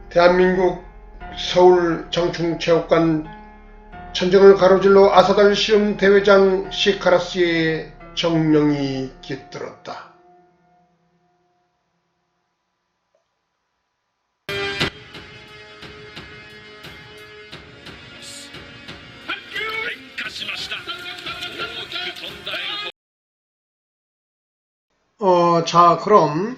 대한민국 서울 장충체육관 천정을 가로질러 아사달 실험 대회장 시카라스의 정령이 깃들었다. 자, 그럼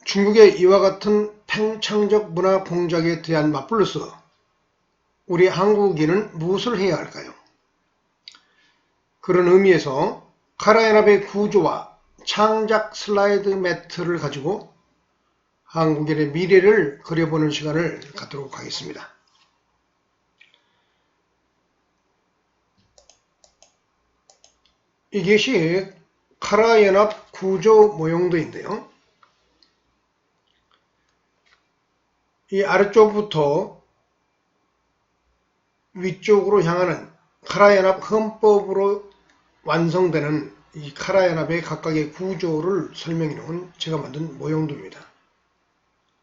중국의 이와 같은 팽창적 문화 공작에 대한 맞불로서 우리 한국인은 무엇을 해야 할까요? 그런 의미에서 카라연합의 구조와 창작 슬라이드 매트를 가지고 한국인의 미래를 그려보는 시간을 갖도록 하겠습니다. 이것이 카라연합 구조 모형도인데요. 이 아래쪽부터 위쪽으로 향하는 카라연합 헌법으로 완성되는 이 카라연합의 각각의 구조를 설명해 놓은 제가 만든 모형도입니다.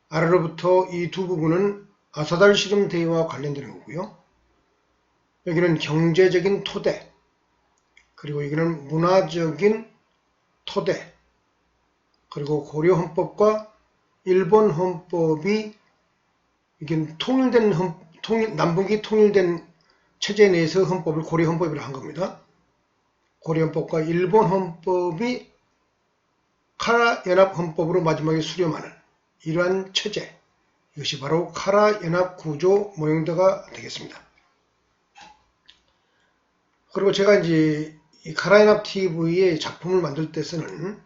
아래로부터 이 두 부분은 아사달 실험 대회와 관련되는 거고요. 여기는 경제적인 토대, 그리고 여기는 문화적인 토대, 그리고 고려 헌법과 일본 헌법이 이게 남북이 통일된 체제 내에서 헌법을 고려 헌법이라 한 겁니다. 고려 헌법과 일본 헌법이 카라연합 헌법으로 마지막에 수렴하는 이러한 체제, 이것이 바로 카라연합 구조 모형도가 되겠습니다. 그리고 제가 이제 이 카라연합 TV의 작품을 만들 때 쓰는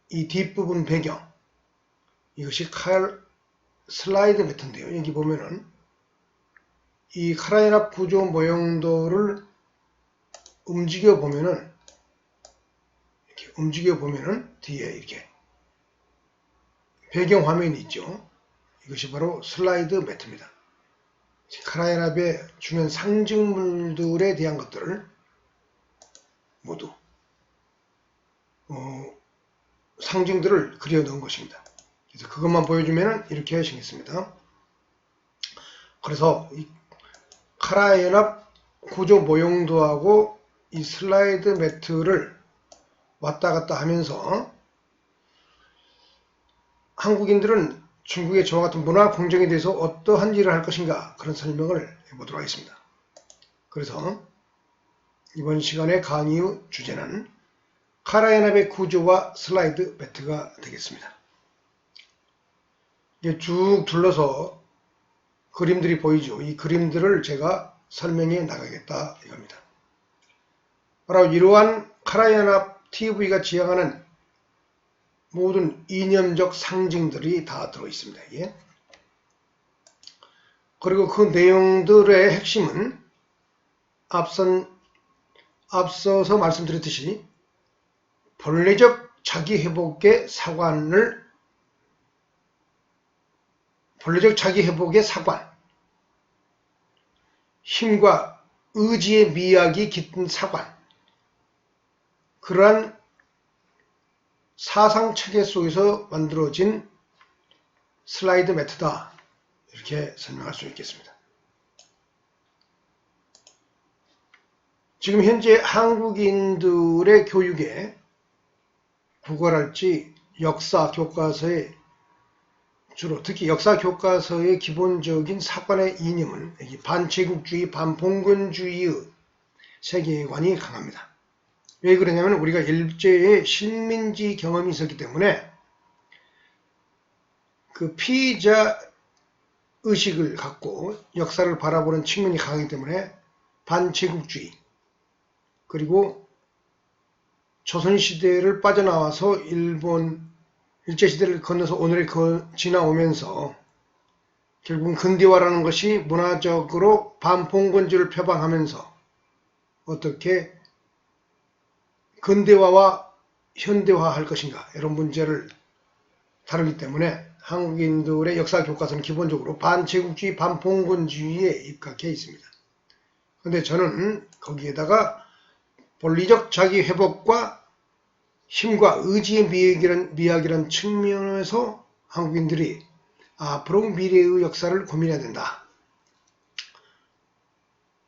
이 뒷부분 배경, 이것이 슬라이드 매트인데요. 여기 보면은 이 카라연합 구조 모형도를 움직여 보면은 뒤에 이렇게 배경 화면이 있죠. 이것이 바로 슬라이드 매트입니다. 카라연합에 주는 상징물들에 대한 것들을 모두 상징들을 그려 넣은 것입니다. 그래서 그것만 보여주면 이렇게 생겼습니다. 그래서 이 카라연합 구조 모형도하고 이 슬라이드 매트를 왔다 갔다 하면서 한국인들은 중국의 저와 같은 문화 공정에 대해서 어떠한 일을 할 것인가, 그런 설명을 해보도록 하겠습니다. 그래서 이번 시간의 강의 주제는 카라연합의 구조와 슬라이드 매트가 되겠습니다. 이게 쭉 둘러서 그림들이 보이죠. 이 그림들을 제가 설명해 나가겠다 이겁니다. 바로 이러한 카라연합 TV가 지향하는 모든 이념적 상징들이 다 들어있습니다. 예. 그리고 그 내용들의 핵심은 앞서서 말씀드렸듯이 본래적 자기회복의 사관, 힘과 의지의 미학이 깃든 사관, 그러한 사상체계 속에서 만들어진 슬라이드 매트다, 이렇게 설명할 수 있겠습니다. 지금 현재 한국인들의 교육에 국어랄지 역사 교과서에 주로 특히 역사 교과서의 기본적인 사관의 이념은 반제국주의, 반봉건주의의 세계관이 강합니다. 왜 그러냐면 우리가 일제의 식민지 경험이 있었기 때문에 그 피의자 의식을 갖고 역사를 바라보는 측면이 강하기 때문에 반제국주의, 그리고 조선시대를 빠져나와서 일제시대를 건너서 오늘에 지나오면서 결국은 근대화라는 것이 문화적으로 반봉건주의를 표방하면서 어떻게 근대화와 현대화할 것인가, 이런 문제를 다루기 때문에 한국인들의 역사 교과서는 기본적으로 반제국주의, 반봉건주의에 입각해 있습니다. 그런데 저는 거기에다가 본리적 자기회복과 힘과 의지의 미학이라는 측면에서 한국인들이 앞으로 미래의 역사를 고민해야 된다.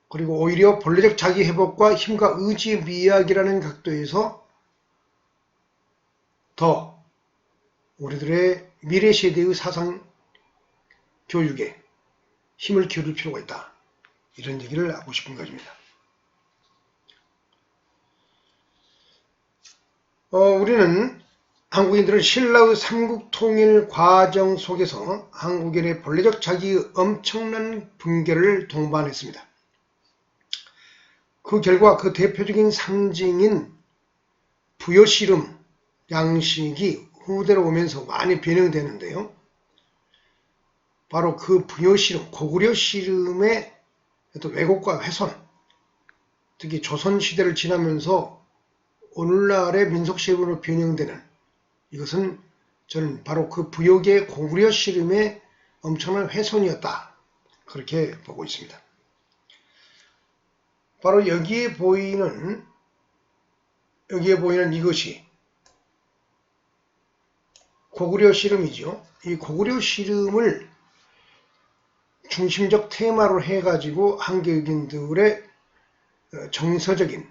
그리고 오히려 본래적 자기 회복과 힘과 의지의 미학이라는 각도에서 더 우리들의 미래 세대의 사상 교육에 힘을 기울일 필요가 있다. 이런 얘기를 하고 싶은 것입니다. 우리는 한국인들은 신라의 삼국통일 과정 속에서 한국인의 본래적 자기의 엄청난 분결을 동반했습니다. 그 결과 그 대표적인 상징인 부여씨름 양식이 후대로 오면서 많이 변형되는데요. 바로 그 부여씨름, 고구려씨름의 왜곡과 훼손, 특히 조선시대를 지나면서 오늘날의 민속씨름으로 변형되는 이것은 저는 바로 그 부여계 고구려씨름의 엄청난 훼손이었다. 그렇게 보고 있습니다. 바로 여기에 보이는 이것이 고구려 씨름이죠. 이 고구려 씨름을 중심적 테마로 해가지고 한국인들의 정서적인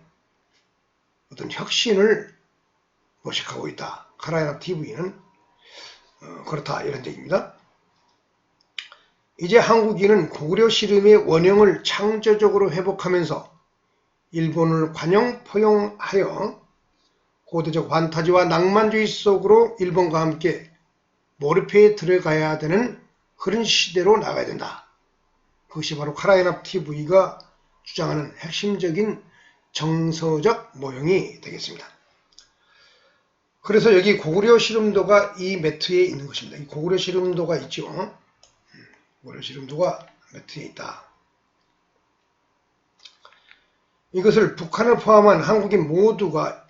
어떤 혁신을 모색하고 있다. 카라얀 TV는 그렇다 이런 얘기입니다. 이제 한국인은 고구려 씨름의 원형을 창조적으로 회복하면서 일본을 관용 포용하여 고대적 환타지와 낭만주의 속으로 일본과 함께 몰입해 들어가야 되는 그런 시대로 나가야 된다. 그것이 바로 카라얀 TV가 주장하는 핵심적인 정서적 모형이 되겠습니다. 그래서 여기 고구려 씨름도가 이 매트에 있는 것입니다. 이 고구려 씨름도가 있죠. 고구려 씨름도가 매트에 있다. 이것을 북한을 포함한 한국인 모두가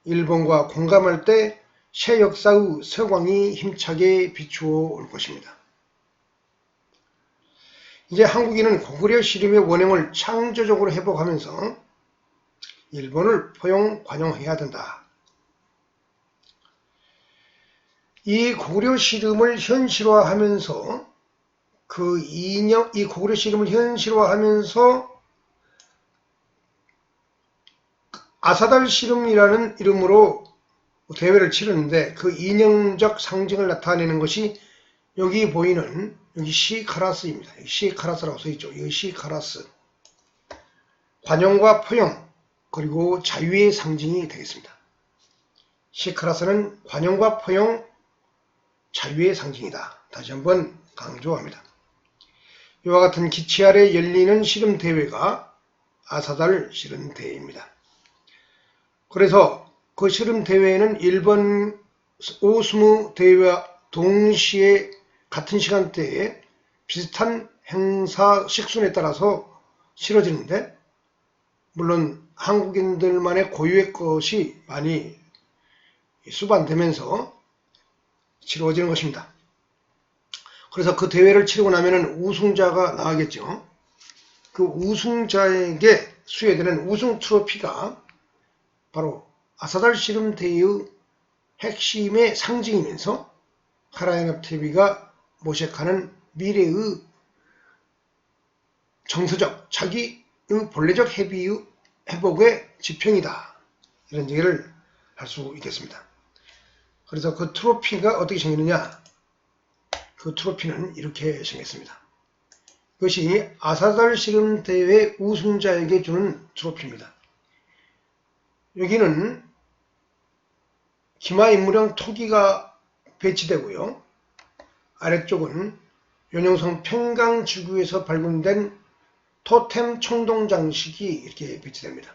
일본과 공감할 때 새 역사의 서광이 힘차게 비추어 올 것입니다. 이제 한국인은 고구려 씨름의 원형을 창조적으로 회복하면서 일본을 포용, 관용해야 된다. 이 고구려 씨름을 현실화하면서 이 고구려 씨름을 현실화하면서 아사달 씨름이라는 이름으로 대회를 치르는데 그 이념적 상징을 나타내는 것이 여기 보이는 여기 시카라스입니다. 시카라스라고 써있죠. 이 시카라스. 관용과 포용 그리고 자유의 상징이 되겠습니다. 시카라스는 관용과 포용, 자유의 상징이다. 다시 한번 강조합니다. 이와 같은 기치 아래 열리는 씨름대회가 아사달 씨름대회입니다. 그래서 그 씨름대회에는 일본 오스무 대회와 동시에 같은 시간대에 비슷한 행사 식순에 따라서 치러지는데 물론 한국인들만의 고유의 것이 많이 수반되면서 치러지는 것입니다. 그래서 그 대회를 치르고 나면은 우승자가 나가겠죠. 그 우승자에게 수여되는 우승 트로피가 바로 아사달 씨름대회의 핵심의 상징이면서 카라얀 TV가 모색하는 미래의 정서적 자기의 본래적 회복의 지평이다. 이런 얘기를 할 수 있겠습니다. 그래서 그 트로피가 어떻게 생겼느냐? 그 트로피는 이렇게 생겼습니다. 그것이 아사달 씨름대회 우승자에게 주는 트로피입니다. 여기는 기마인물형 토기가 배치되고요. 아래쪽은 연영성 평강지구에서 발굴된 토템 청동 장식이 이렇게 배치됩니다.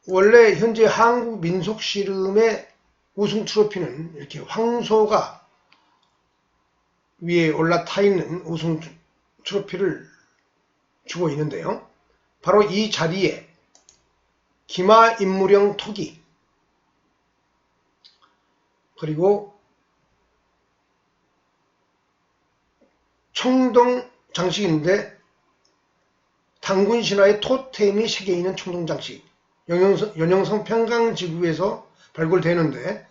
원래 현재 한국 민속 씨름의 우승 트로피는 이렇게 황소가 위에 올라타 있는 우승 트로피를 주고 있는데요. 바로 이 자리에 기마인물형 토기 그리고 청동 장식인데 당군 신화의 토템이 새겨있는 청동 장식 연영성 평강지구에서 발굴되는데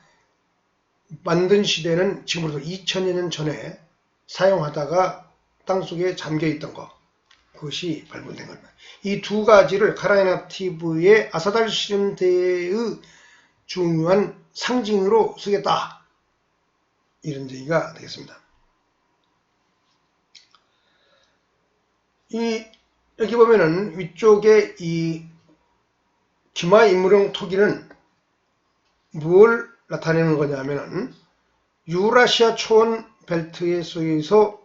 만든 시대는 지금으로부터 2000여 년 전에 사용하다가 땅속에 잠겨있던 것, 그것이 발견된 겁니다. 이 두 가지를 카라이나티브의 아사달 시름대의 중요한 상징으로 쓰겠다, 이런 얘기가 되겠습니다. 여기 보면은 위쪽에 이 기마 인물형 토기는 무엇을 나타내는 거냐면은 유라시아 초원 벨트에 속에서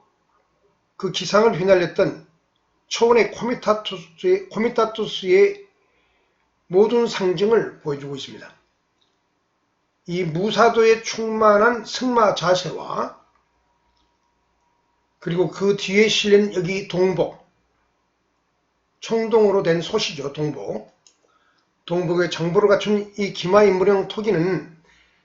그 기상을 휘날렸던 초원의 코미타투스의 모든 상징을 보여주고 있습니다. 이 무사도에 충만한 승마 자세와 그리고 그 뒤에 실린 여기 동복, 청동으로 된 솥이죠. 동복의 정보를 갖춘 이 기마인물형 토기는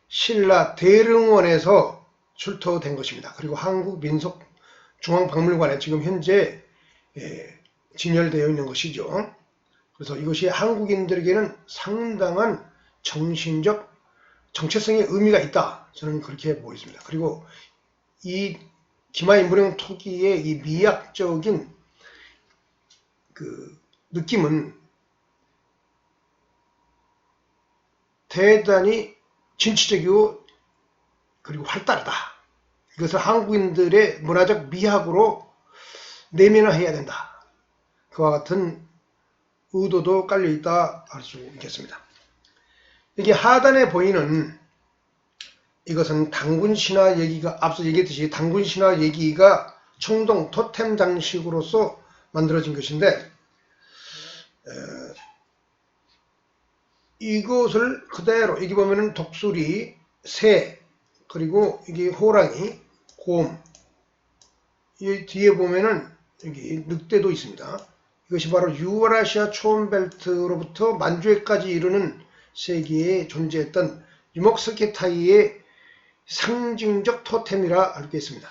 신라 대릉원에서 출토된 것입니다. 그리고 한국민속중앙박물관에 지금 현재 진열되어 있는 것이죠. 그래서 이것이 한국인들에게는 상당한 정신적 정체성의 의미가 있다, 저는 그렇게 보고 있습니다. 그리고 이 기마인물형 토기의 이 미학적인 그 느낌은 대단히 진취적이고 그리고 활달하다. 이것을 한국인들의 문화적 미학으로 내면화해야 된다. 그와 같은 의도도 깔려있다 할 수 있겠습니다. 여기 하단에 보이는 이것은 당군신화 얘기가, 앞서 얘기했듯이 당군신화 얘기가 청동 토템 장식으로서 만들어진 것인데, 이것을 그대로, 여기 보면은 독수리, 새, 그리고 여기 호랑이, 곰, 이 뒤에 보면은 여기 늑대도 있습니다. 이것이 바로 유라시아 초원벨트로부터 만주에까지 이르는 세계에 존재했던 유목스케타이의 상징적 토템이라 알 수 있습니다.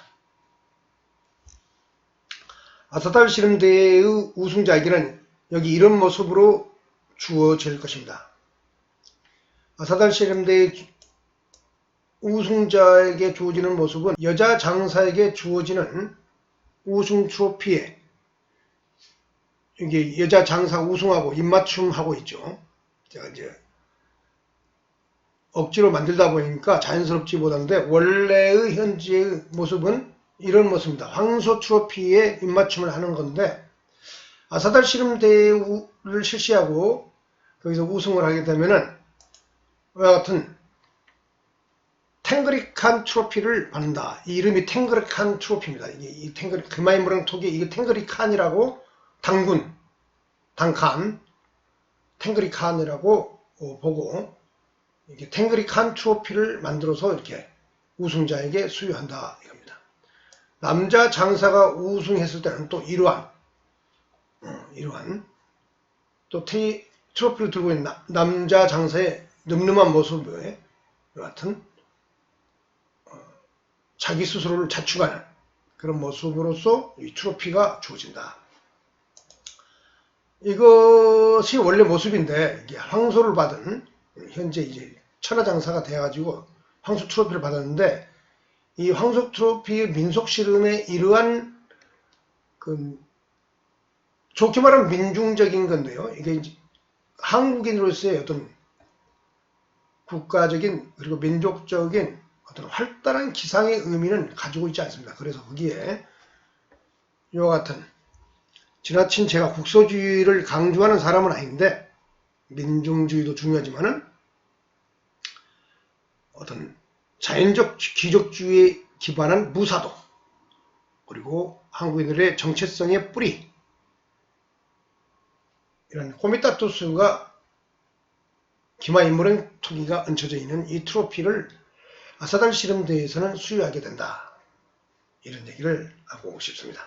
아사달 시름대의 우승자에게는 여기 이런 모습으로 주어질 것입니다. 아사달 시름대의 우승자에게 주어지는 모습은 여자 장사에게 주어지는 우승 트로피에 여기 여자 장사 우승하고 입맞춤 하고 있죠. 제가 이제 억지로 만들다 보니까 자연스럽지 못한데, 원래의 현지의 모습은 이런 모습입니다. 황소 트로피에 입맞춤을 하는 건데, 아사달 시름대회를 실시하고 거기서 우승을 하게 되면은 이와 같은 탱그리칸 트로피를 받는다. 이 이름이 탱그리칸 트로피입니다. 이 기마인물형 토기, 이게 탱그리칸이라고, 당칸, 탱그리칸이라고 보고, 이게 탱그리칸 트로피를 만들어서 이렇게 우승자에게 수여한다, 이겁니다. 남자 장사가 우승했을 때는 또 이러한 또 트로피를 들고 있는 남자 장사의 늠름한 모습에 같은 자기 스스로를 자축하는 그런 모습으로서 이 트로피가 주어진다. 이것이 원래 모습인데, 이게 황소를 받은, 현재 이제 천하장사가 돼가지고 황소 트로피를 받았는데, 이 황소 트로피 민속 씨름의 이러한 좋게 말하면 민중적인 건데요. 이게 이제 한국인으로서의 어떤 국가적인 그리고 민족적인 어떤 활달한 기상의 의미는 가지고 있지 않습니다. 그래서 거기에 이와 같은, 지나친 제가 국소주의를 강조하는 사람은 아닌데, 민중주의도 중요하지만은 어떤 자연적 귀족주의에 기반한 무사도, 그리고 한국인들의 정체성의 뿌리, 이런 코미타투스가 기마인물형 토기가 얹혀져 있는 이 트로피를 아사달 시름대에서는 수여하게 된다, 이런 얘기를 하고 싶습니다.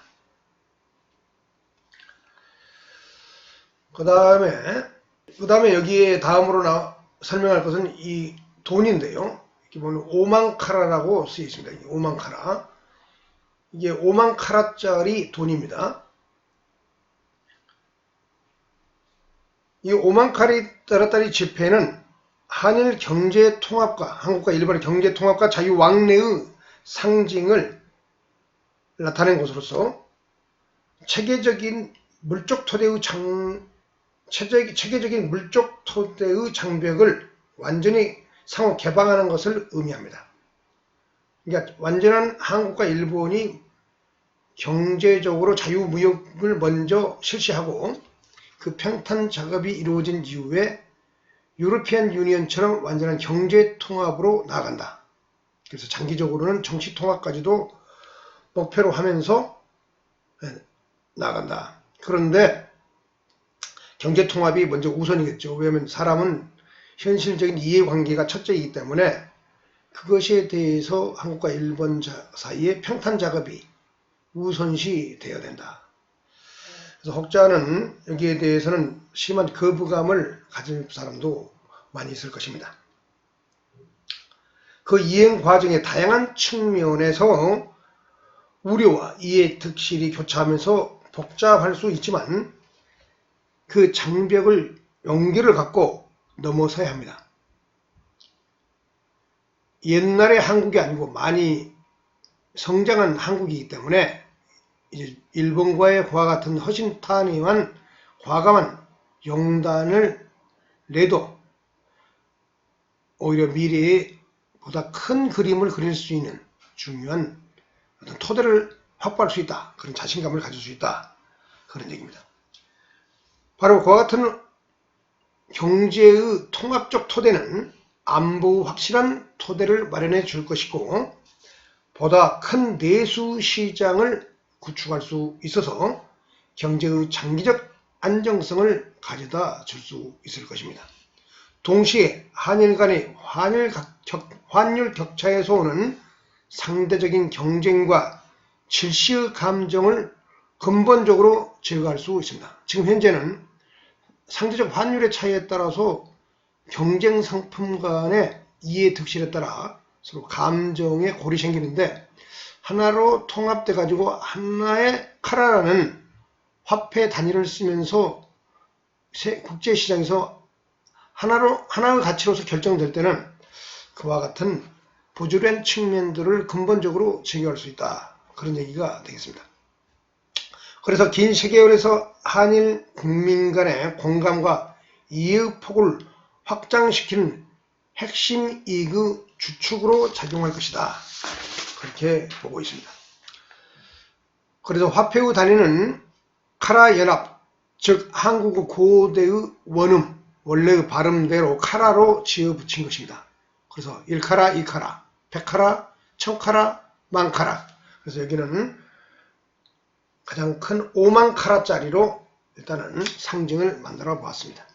그 다음에 여기에 다음으로 설명할 것은 이 돈인데요. 이렇게 보면 5만 카라라고 쓰여 있습니다. 5만 카라. 이게 5만 카라짜리 돈입니다. 이 5만 카라짜리 지폐는 한일 경제 통합과 한국과 일본의 경제 통합과 자유 왕래의 상징을 나타낸 것으로서 체계적인 물적 토대의 장벽을 완전히 상호 개방하는 것을 의미합니다. 그러니까 완전한 한국과 일본이 경제적으로 자유무역을 먼저 실시하고 그 평탄 작업이 이루어진 이후에 유러피안 유니언처럼 완전한 경제 통합으로 나아간다. 그래서 장기적으로는 정치 통합까지도 목표로 하면서 나아간다. 그런데 경제 통합이 먼저 우선이겠죠. 왜냐하면 사람은 현실적인 이해관계가 첫째이기 때문에 그것에 대해서 한국과 일본 사이의 평탄 작업이 우선시 되어야 된다. 그래서 혹자는 여기에 대해서는 심한 거부감을 가질 사람도 많이 있을 것입니다. 그 이행 과정의 다양한 측면에서 우려와 이해 득실이 교차하면서 복잡할 수 있지만 그 장벽을 용기를 갖고 넘어서야 합니다. 옛날의 한국이 아니고 많이 성장한 한국이기 때문에 이제 일본과의 그와 같은 허심탄회한 과감한 용단을 내도 오히려 미래에 보다 큰 그림을 그릴 수 있는 중요한 어떤 토대를 확보할 수 있다. 그런 자신감을 가질 수 있다. 그런 얘기입니다. 바로 그와 같은 경제의 통합적 토대는 안보의 확실한 토대를 마련해 줄 것이고 보다 큰 내수 시장을 구축할 수 있어서 경제의 장기적 안정성을 가져다 줄 수 있을 것입니다. 동시에 한일 간의 환율 격차에서 오는 상대적인 경쟁과 질시의 감정을 근본적으로 제거할 수 있습니다. 지금 현재는 상대적 환율의 차이에 따라서 경쟁 상품 간의 이해 득실에 따라 서로 감정의 골이 생기는데 하나로 통합돼 가지고 하나의 카라라는 화폐 단위를 쓰면서 국제시장에서 하나의 가치로서 결정될 때는 그와 같은 부조리한 측면들을 근본적으로 제거할 수 있다. 그런 얘기가 되겠습니다. 그래서 긴 세계열에서 한일 국민 간의 공감과 이해의 폭을 확장시키는 핵심 이익의 주축으로 작용할 것이다. 그렇게 보고 있습니다. 그래서 화폐의 단위는 카라 연합, 즉 한국의 고대의 원음, 원래의 발음대로 카라로 지어 붙인 것입니다. 그래서 1카라, 2카라, 100카라, 1000카라, 10,000카라. 그래서 여기는 가장 큰 5만 카라짜리로 일단은 상징을 만들어 보았습니다.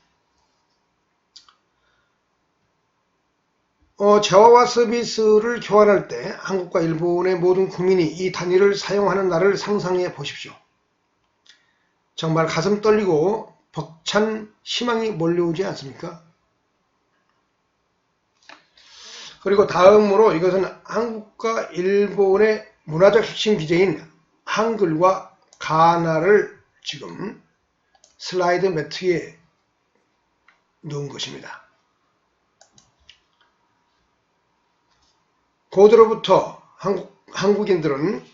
재화와 서비스를 교환할 때 한국과 일본의 모든 국민이 이 단위를 사용하는 날을 상상해 보십시오. 정말 가슴 떨리고 벅찬 희망이 몰려오지 않습니까? 그리고 다음으로 이것은 한국과 일본의 문화적 핵심 기제인 한글과 가나를 지금 슬라이드 매트에 넣은 것입니다. 고대로부터 한국인들은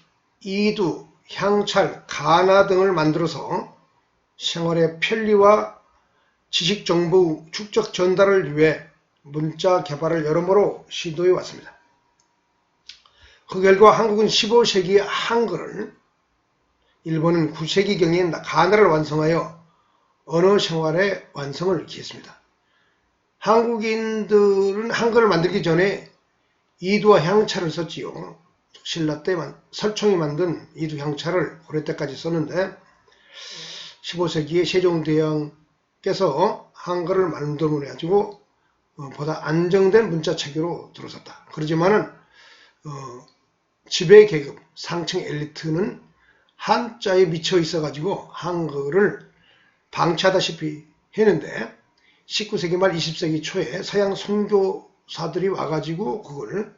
이두, 향찰, 가나 등을 만들어서 생활의 편리와 지식 정보 축적 전달을 위해 문자 개발을 여러모로 시도해 왔습니다. 그 결과 한국은 15세기의 한글을, 일본은 9세기경에 가나를 완성하여 언어 생활의 완성을 기했습니다. 한국인들은 한글을 만들기 전에 이두와 향차를 썼지요. 신라 때 설총이 만든 이두 향차를 고려 때까지 썼는데 15세기에 세종대왕께서 한글을 만들어 가지고 보다 안정된 문자 체계로 들어섰다. 그렇지만은 지배계급, 상층 엘리트는 한자에 미쳐 있어 가지고 한글을 방치하다시피 했는데 19세기 말 20세기 초에 서양 선교사들이 와가지고 그걸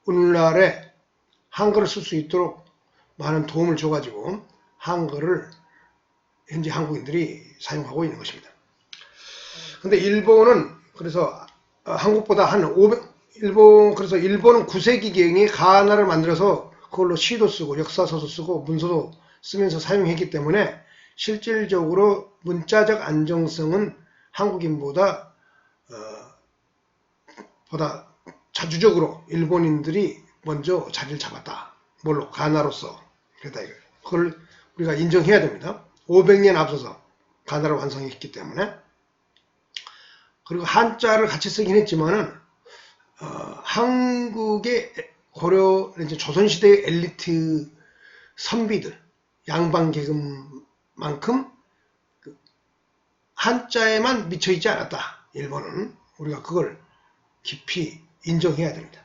오늘날에 한글을 쓸 수 있도록 많은 도움을 줘가지고 한글을 현재 한국인들이 사용하고 있는 것입니다. 근데 일본은 그래서 한국보다 한 500, 그래서 일본은 9세기경에 가나를 만들어서 그걸로 시도 쓰고 역사서도 쓰고 문서도 쓰면서 사용했기 때문에 실질적으로 문자적 안정성은 한국인보다 자주적으로 일본인들이 먼저 자리를 잡았다. 뭘로? 가나로서. 그랬다 이거예요. 그걸 우리가 인정해야 됩니다. 500년 앞서서 가나를 완성했기 때문에. 그리고 한자를 같이 쓰긴 했지만은 한국의 고려 이제 조선시대의 엘리트 선비들 양반계급만큼 한자에만 미쳐있지 않았다. 일본은. 우리가 그걸 깊이 인정해야 됩니다.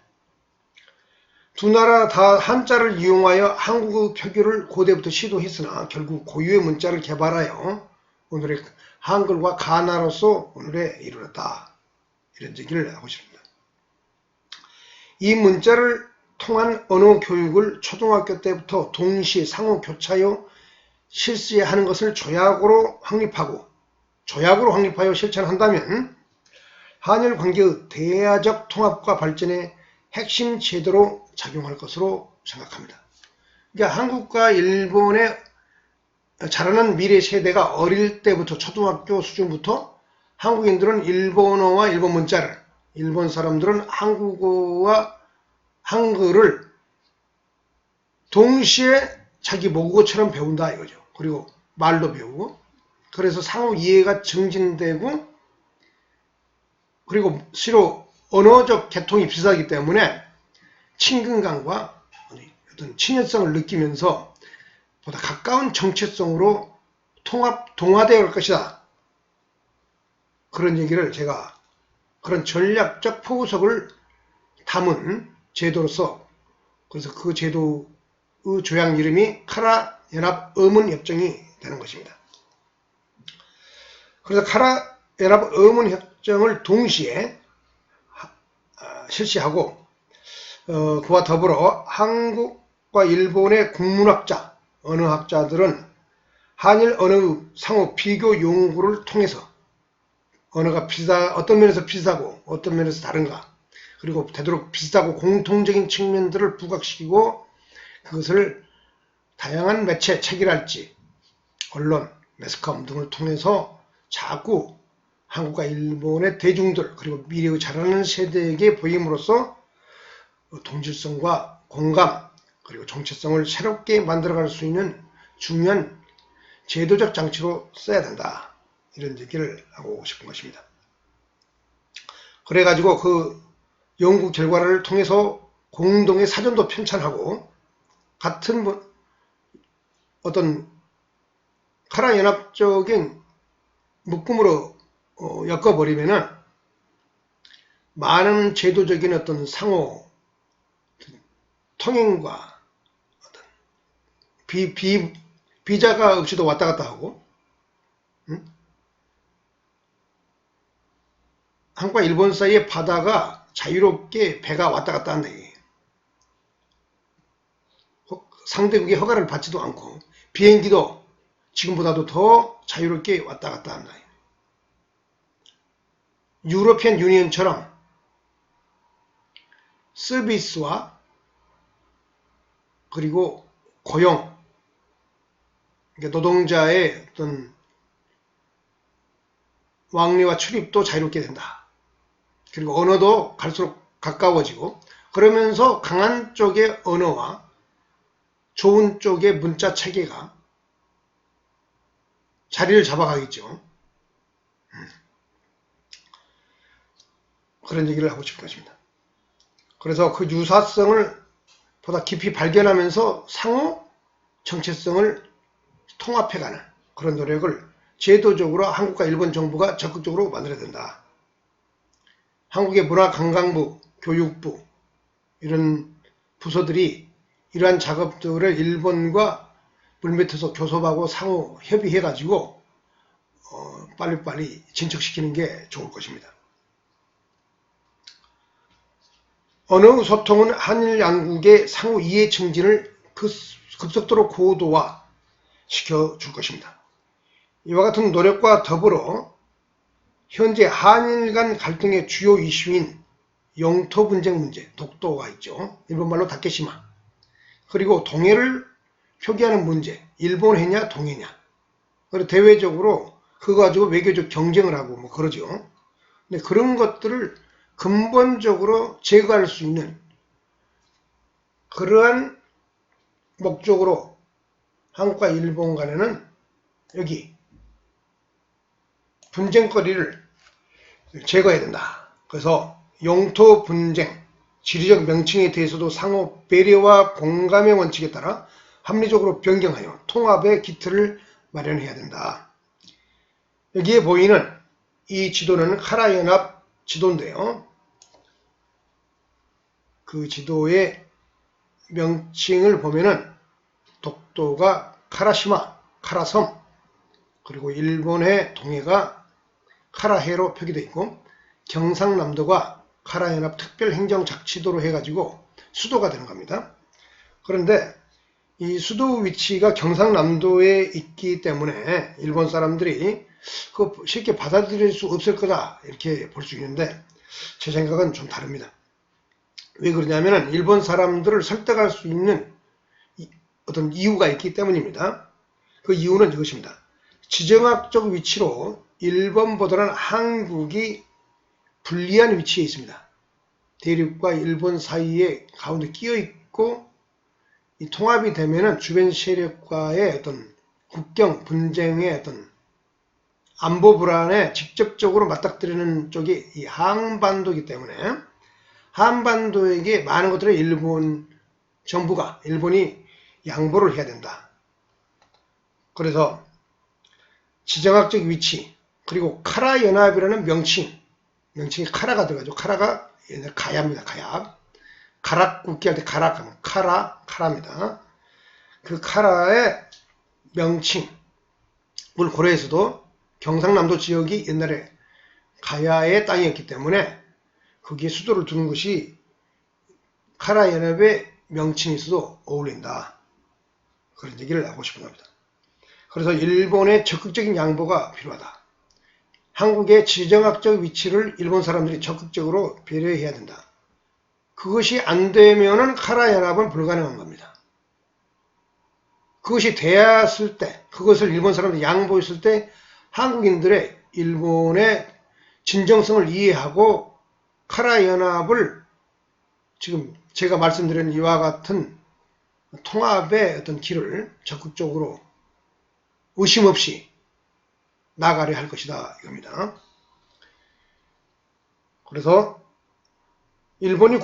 두 나라 다 한자를 이용하여 한국의 표기를 고대부터 시도했으나 결국 고유의 문자를 개발하여 오늘의 한글과 가나로서 오늘에 이르렀다. 이런 얘기를 하고 싶습니다. 이 문자를 통한 언어 교육을 초등학교 때부터 동시에 상호 교차하여 실시하는 것을 조약으로 확립하여 실천한다면 한일 관계의 대화적 통합과 발전의 핵심 제도로 작용할 것으로 생각합니다. 그러니까 한국과 일본의 자라는 미래 세대가 어릴 때부터 초등학교 수준부터 한국인들은 일본어와 일본 문자를, 일본 사람들은 한국어와 한글을 동시에 자기 모국어처럼 배운다 이거죠. 그리고 말도 배우고, 그래서 상호 이해가 증진되고, 그리고 서로 언어적 계통이 비슷하기 때문에 친근감과 어떤 친연성을 느끼면서 보다 가까운 정체성으로 동화되어 갈 것이다. 그런 얘기를 제가 그런 전략적 포구석을 담은 제도로서, 그래서 그 제도의 조약 이름이 카라 연합 어문협정이 되는 것입니다. 그래서 카라 연합 어문협정을 동시에 실시하고 그와 더불어 한국과 일본의 국문학자, 언어학자들은 한일 언어의 상호 비교 연구를 통해서 언어가 어떤 면에서 비슷하고 어떤 면에서 다른가, 그리고 되도록 비슷하고 공통적인 측면들을 부각시키고 그것을 다양한 매체, 책이랄지 언론, 매스컴 등을 통해서 자꾸 한국과 일본의 대중들 그리고 미래의 자라는 세대에게 보임으로써 동질성과 공감 그리고 정체성을 새롭게 만들어갈 수 있는 중요한 제도적 장치로 써야 된다. 이런 얘기를 하고 싶은 것입니다. 그래가지고 그 연구 결과를 통해서 공동의 사전도 편찬하고 같은 어떤 카라 연합적인 묶음으로 엮어버리면은 많은 제도적인 어떤 상호 통행과 어떤 비자가 없이도 왔다 갔다 하고, 한국과 일본 사이의 바다가 자유롭게 배가 왔다 갔다 한다. 상대국의 허가를 받지도 않고 비행기도 지금보다도 더 자유롭게 왔다 갔다 한다. 유러피안 유니언처럼 서비스와 그리고 고용, 그러니까 노동자의 어떤 왕래와 출입도 자유롭게 된다. 그리고 언어도 갈수록 가까워지고, 그러면서 강한 쪽의 언어와 좋은 쪽의 문자 체계가 자리를 잡아가겠죠. 그런 얘기를 하고 싶은 것입니다. 그래서 그 유사성을 보다 깊이 발견하면서 상호 정체성을 통합해가는 그런 노력을 제도적으로 한국과 일본 정부가 적극적으로 만들어야 된다. 한국의 문화관광부, 교육부 이런 부서들이 이러한 작업들을 일본과 물밑에서 교섭하고 상호 협의해가지고 빨리빨리 진척시키는 게 좋을 것입니다. 언어 소통은 한일 양국의 상호 이해 증진을 급속도로 고도화 시켜줄 것입니다. 이와 같은 노력과 더불어 현재 한일 간 갈등의 주요 이슈인 영토 분쟁 문제, 독도가 있죠. 일본말로 다케시마. 그리고 동해를 표기하는 문제, 일본 해냐 동해냐. 그리고 대외적으로 그거 가지고 외교적 경쟁을 하고 뭐 그러죠. 근데 그런 것들을 근본적으로 제거할 수 있는 그러한 목적으로 한국과 일본 간에는 여기 분쟁거리를 제거해야 된다. 그래서 영토 분쟁, 지리적 명칭에 대해서도 상호 배려와 공감의 원칙에 따라 합리적으로 변경하여 통합의 기틀을 마련해야 된다. 여기에 보이는 이 지도는 카라연합 지도인데요. 그 지도의 명칭을 보면은 독도가 카라시마, 카라섬, 그리고 일본의 동해가 카라해로 표기되어 있고 경상남도가 카라연합 특별행정자치도로 해가지고 수도가 되는 겁니다. 그런데 이 수도 위치가 경상남도에 있기 때문에 일본 사람들이 그거 쉽게 받아들일 수 없을 거다 이렇게 볼 수 있는데 제 생각은 좀 다릅니다. 왜 그러냐면 일본 사람들을 설득할 수 있는 어떤 이유가 있기 때문입니다. 그 이유는 이것입니다. 지정학적 위치로 일본보다는 한국이 불리한 위치에 있습니다. 대륙과 일본 사이에 가운데 끼어 있고 이 통합이 되면은 주변 세력과의 어떤 국경 분쟁의 어떤 안보 불안에 직접적으로 맞닥뜨리는 쪽이 이 한반도이기 때문에 한반도에게 많은 것들을 일본 정부가 일본이 양보를 해야 된다. 그래서 지정학적 위치 그리고 카라 연합이라는 명칭이 카라가 들어가죠. 카라가 옛날 가야입니다. 가야. 가락 굽기 할 때 가락 하면 카라입니다. 그 카라의 명칭을 고려해서도 경상남도 지역이 옛날에 가야의 땅이었기 때문에 거기에 수도를 두는 것이 카라 연합의 명칭이 있어도 어울린다. 그런 얘기를 하고 싶은 겁니다. 그래서 일본의 적극적인 양보가 필요하다. 한국의 지정학적 위치를 일본 사람들이 적극적으로 배려해야 된다. 그것이 안 되면은 카라 연합은 불가능한 겁니다. 그것이 되었을 때, 그것을 일본 사람들이 양보했을 때 한국인들의 일본의 진정성을 이해하고 카라 연합을 지금 제가 말씀드린 이와 같은 통합의 어떤 길을 적극적으로 의심 없이 나가려 할 것이다 이겁니다. 그래서 일본이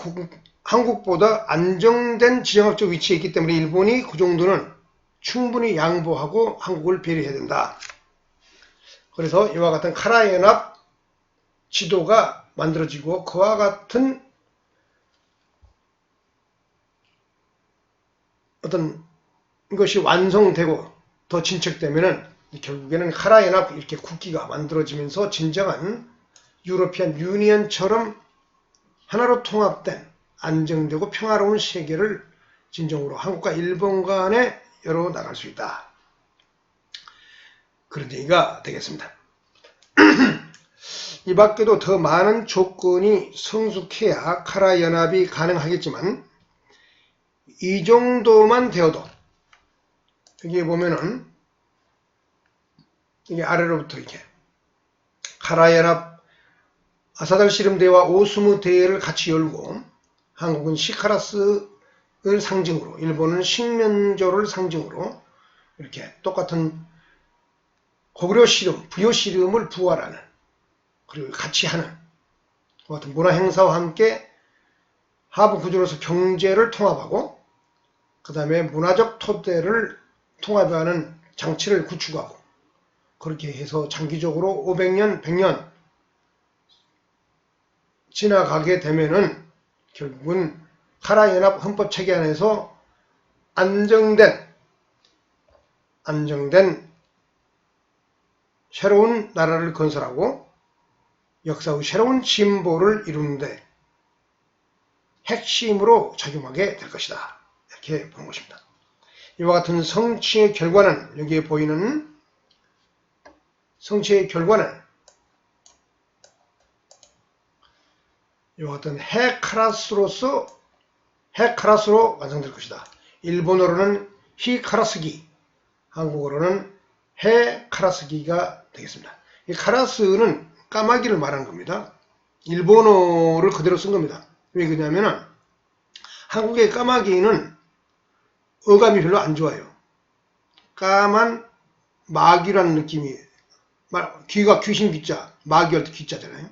한국보다 안정된 지정학적 위치에 있기 때문에 일본이 그 정도는 충분히 양보하고 한국을 배려해야 된다. 그래서 이와 같은 카라 연합 지도가 만들어지고 그와 같은 어떤 것이 완성되고 더 진척되면은 결국에는 카라 연합 이렇게 국기가 만들어지면서 진정한 유러피안 유니언처럼 하나로 통합된 안정되고 평화로운 세계를 진정으로 한국과 일본 간에 열어 나갈 수 있다. 그런 얘기가 되겠습니다. 이 밖에도 더 많은 조건이 성숙해야 카라 연합이 가능하겠지만 이 정도만 되어도 여기 보면은 이게 아래로부터 이렇게 카라 연합 아사달 씨름대회와 오스무 대회를 같이 열고 한국은 시카라스를 상징으로 일본은 식면조를 상징으로 이렇게 똑같은 고구려 씨름, 부여 씨름을 부활하는 그리고 같이 하는 그 같은 문화 행사와 함께 하부 구조로서 경제를 통합하고 그 다음에 문화적 토대를 통합하는 장치를 구축하고 그렇게 해서 장기적으로 500년, 100년 지나가게 되면은 결국은 카라 연합 헌법 체계 안에서 안정된 새로운 나라를 건설하고 역사의 새로운 진보를 이루는데 핵심으로 작용하게 될 것이다. 이렇게 보는 것입니다. 이와 같은 성취의 결과는 여기에 보이는 성취의 결과는 이와 같은 헤카라스로 완성될 것이다. 일본어로는 히카라스기, 한국어로는 헤카라스기가 되겠습니다. 이 카라스는 까마귀를 말하는 겁니다. 일본어를 그대로 쓴 겁니다. 왜 그러냐면은 한국의 까마귀는 어감이 별로 안 좋아요. 까만 마귀라는 느낌이, 귀가 귀신 귀자, 마귀 할 때 귀자잖아요.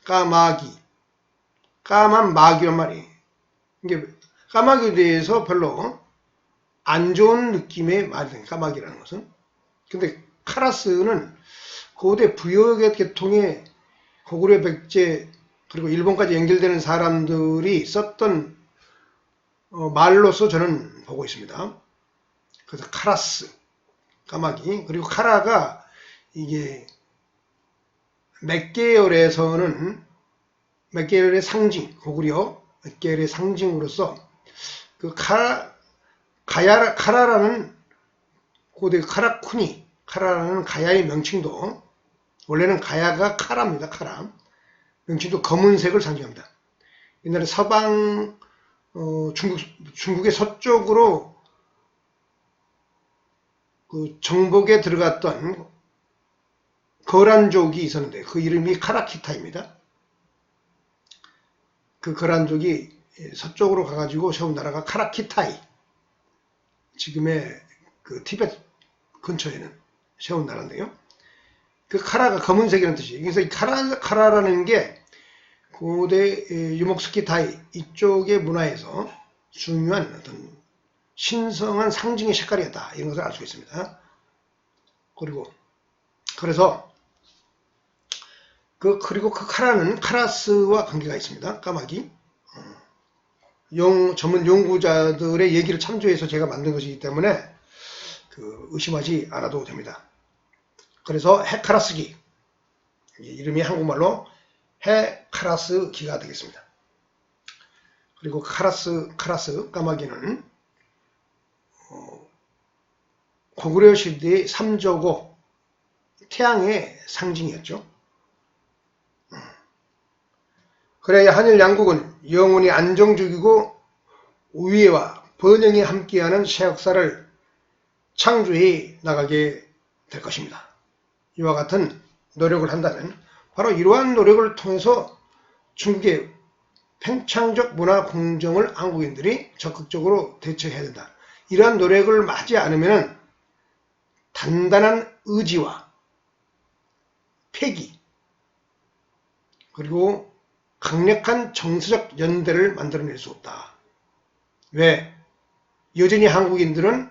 까마귀, 까만 마귀란 말이에요. 이게 까마귀에 대해서 별로 안 좋은 느낌의 말이에요. 까마귀라는 것은. 근데 카라스는 고대 부여의 계통의 고구려 백제 그리고 일본까지 연결되는 사람들이 썼던 말로서 저는 보고 있습니다. 그래서 카라스, 까마귀, 그리고 카라가 이게 맥계열에서는 맥계열의 상징, 고구려 맥계열의 상징으로서 그 카라라는 고대 카라쿠니, 카라라는 가야의 명칭도 원래는 가야가 카라입니다. 카라. 명칭도 검은색을 상징합니다. 옛날에 서방 중국의 서쪽으로 그 정복에 들어갔던 거란족이 있었는데 그 이름이 카라키타입니다. 그 거란족이 서쪽으로 가가지고 세운 나라가 카라키타이, 지금의 그 티베트 근처에는 세운 나라인데요. 그 카라가 검은색이라는 뜻이에요. 그래서 이 카라라는 게 고대 유목스키타이 이쪽의 문화에서 중요한 어떤 신성한 상징의 색깔이었다, 이런 것을 알 수 있습니다. 그래서 그리고 그 카라는 카라스와 관계가 있습니다. 까마귀. 전문 연구자들의 얘기를 참조해서 제가 만든 것이기 때문에 의심하지 않아도 됩니다. 그래서 헤카라스기, 이름이 한국말로 헤카라스기가 되겠습니다. 그리고 카라스 까마귀는 고구려 시대의 삼조고 태양의 상징이었죠. 그래야 한일 양국은 영원히 안정적이고 우위와 번영이 함께하는 새 역사를 창조해 나가게 될 것입니다. 이와 같은 노력을 한다면 바로 이러한 노력을 통해서 중국의 팽창적 문화 공정을 한국인들이 적극적으로 대처해야 된다. 이러한 노력을 하지 않으면 단단한 의지와 패기 그리고 강력한 정서적 연대를 만들어낼 수 없다. 왜? 여전히 한국인들은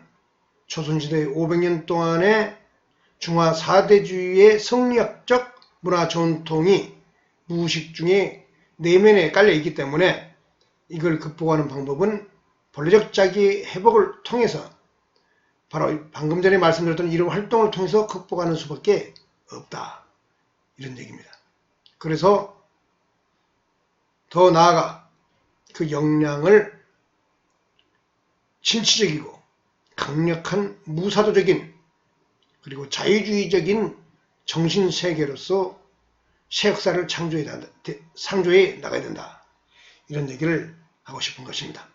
조선시대 500년 동안의 중화 4대주의의 성리학적 문화 전통이 무의식 중에 내면에 깔려있기 때문에 이걸 극복하는 방법은 본래적 자기 회복을 통해서 바로 방금 전에 말씀드렸던 이런 활동을 통해서 극복하는 수밖에 없다. 이런 얘기입니다. 그래서 더 나아가 그 역량을 진취적이고 강력한 무사도적인 그리고 자유주의적인 정신세계로서 새 역사를 창조해 나가야 된다. 이런 얘기를 하고 싶은 것입니다.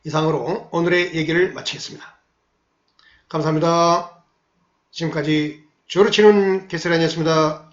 이상으로 오늘의 얘기를 마치겠습니다. 감사합니다. 지금까지 조르치는 개설아니었습니다.